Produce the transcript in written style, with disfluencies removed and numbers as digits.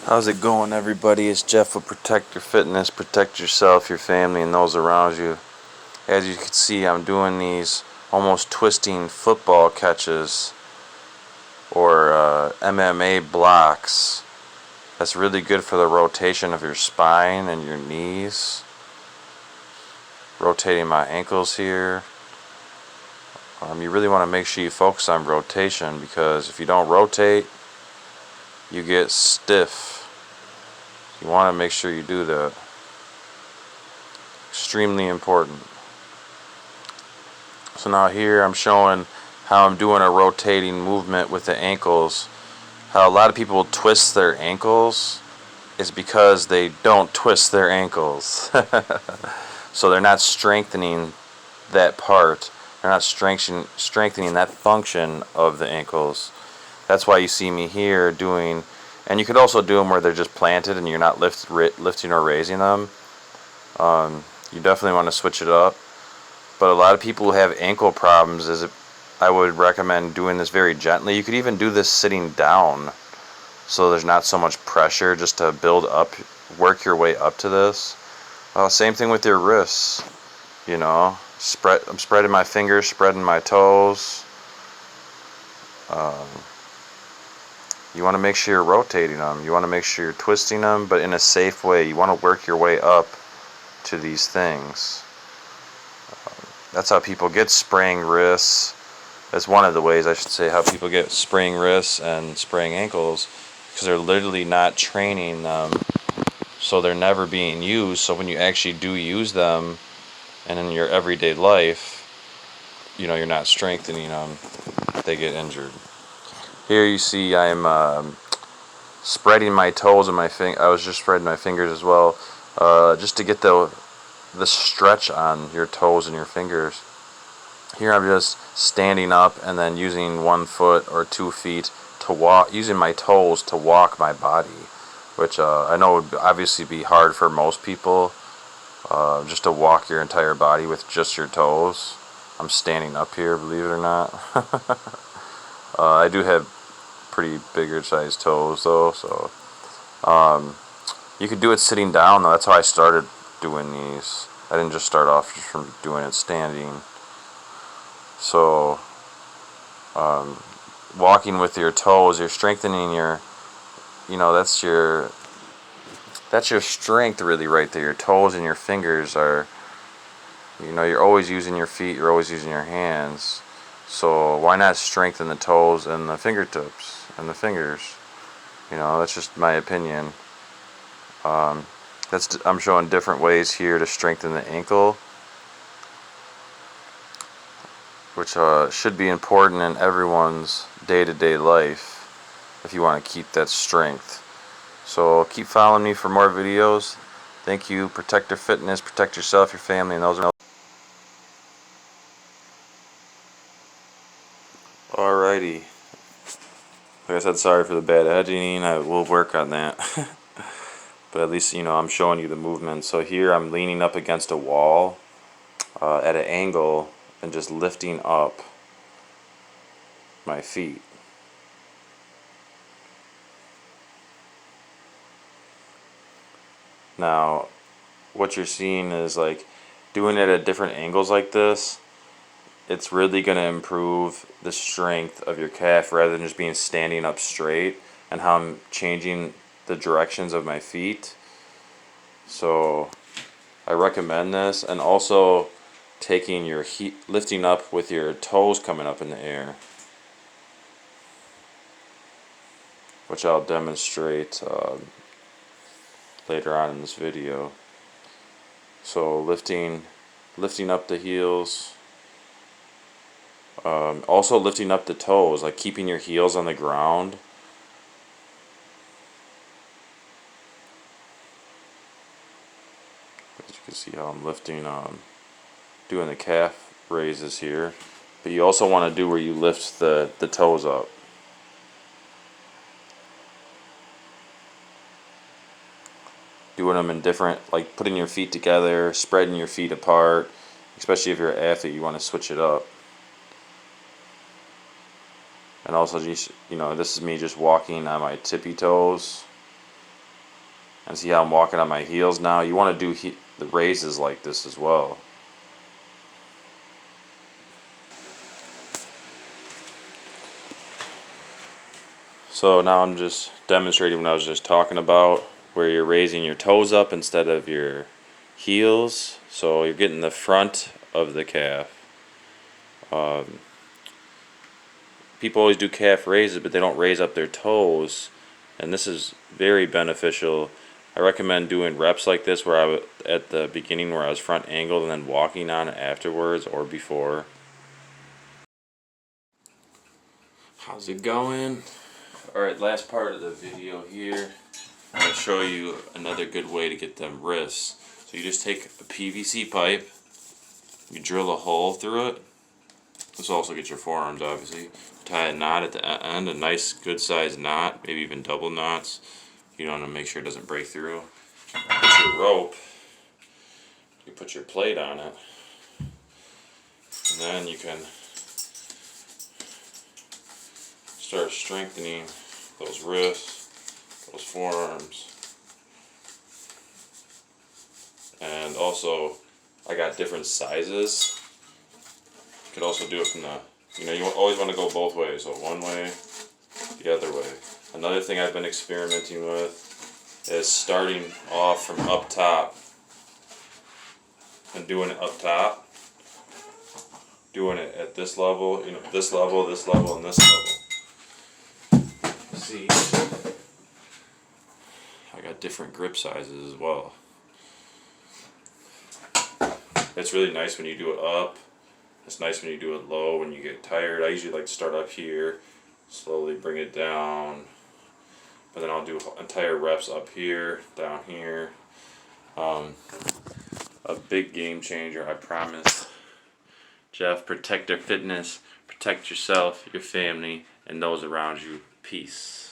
How's it going, everybody? It's Jeff with Protect Your Fitness. Protect yourself, your family, and those around you. As you can see, I'm doing these almost twisting football catches or MMA blocks. That's really good for the rotation of your spine and your knees. Rotating my ankles here. You really want to make sure you focus on rotation because if you don't rotate, you get stiff. You want to make sure you do that. Extremely important. So now here I'm showing how I'm doing a rotating movement with the ankles. How a lot of people twist their ankles is because they don't twist their ankles. So they're not strengthening that part. They're not strengthening that function of the ankles. That's why you see me here doing, and you could also do them where they're just planted and you're not lifting or raising them. You definitely want to switch it up. But a lot of people who have ankle problems, I would recommend doing this very gently. You could even do this sitting down, so there's not so much pressure, just to build up, work your way up to this. Same thing with your wrists. I'm spreading my fingers, spreading my toes. You want to make sure you're rotating them. You want to make sure you're twisting them, but in a safe way. You want to work your way up to these things. That's how people get spraying wrists. That's one of the ways, I should say, how people get spraying wrists and spraying ankles, because they're literally not training them, so they're never being used. So when you actually do use them, and in your everyday life, you're not strengthening them, they get injured. Here you see I'm spreading my toes and I was just spreading my fingers as well, just to get the stretch on your toes and your fingers. Here I'm just standing up and then using 1 foot or 2 feet to walk, using my toes to walk my body, which I know would obviously be hard for most people, just to walk your entire body with just your toes. I'm standing up here, believe it or not. I do have pretty bigger sized toes though, so you could do it sitting down though. That's how I started doing these. I didn't just start off just from doing it standing. So walking with your toes, you're strengthening your, that's your strength really right there. Your toes and your fingers are, you're always using your feet, you're always using your hands. So why not strengthen the toes and the fingertips and the fingers? That's just my opinion. I'm showing different ways here to strengthen the ankle, which should be important in everyone's day-to-day life if you want to keep that strength. So keep following me for more videos. Thank you. Protect your fitness, protect yourself, your family, and those around. Alrighty. Like I said, sorry for the bad editing. I will work on that. But at least, I'm showing you the movement. So here I'm leaning up against a wall at an angle and just lifting up my feet. Now, what you're seeing is like doing it at different angles like this. It's really going to improve the strength of your calf rather than just being standing up straight, and how I'm changing the directions of my feet. So I recommend this, and also taking your lifting up with your toes coming up in the air, which I'll demonstrate later on in this video. So lifting up the heels, also lifting up the toes, like keeping your heels on the ground. As you can see how I'm lifting, doing the calf raises here. But you also want to do where you lift the toes up. Doing them in different, like putting your feet together, spreading your feet apart, especially if you're an athlete, you want to switch it up. And also just, this is me just walking on my tippy toes. And see how I'm walking on my heels now? You want to do the raises like this as well. So now I'm just demonstrating what I was just talking about, where you're raising your toes up instead of your heels. So you're getting the front of the calf. People always do calf raises, but they don't raise up their toes. And this is very beneficial. I recommend doing reps like this where at the beginning where I was front angled and then walking on it afterwards or before. How's it going? Alright, last part of the video here. I'm going to show you another good way to get them wrists. So you just take a PVC pipe, you drill a hole through it. This will also get your forearms obviously. Tie a knot at the end, a nice good sized knot, maybe even double knots. You want to make sure it doesn't break through. Put your rope, you put your plate on it, and then you can start strengthening those wrists, those forearms. And also, I got different sizes. You could also do it from the, you always want to go both ways. So one way, the other way. Another thing I've been experimenting with is starting off from up top and doing it up top. Doing it at this level, this level, this level, and this level. See, I got different grip sizes as well. It's really nice when you do it up. It's nice when you do it low when you get tired. I usually like to start up here, slowly bring it down, but then I'll do entire reps up here, down here. A big game changer, I promise. Jeff, protect their fitness, protect yourself, your family, and those around you. Peace.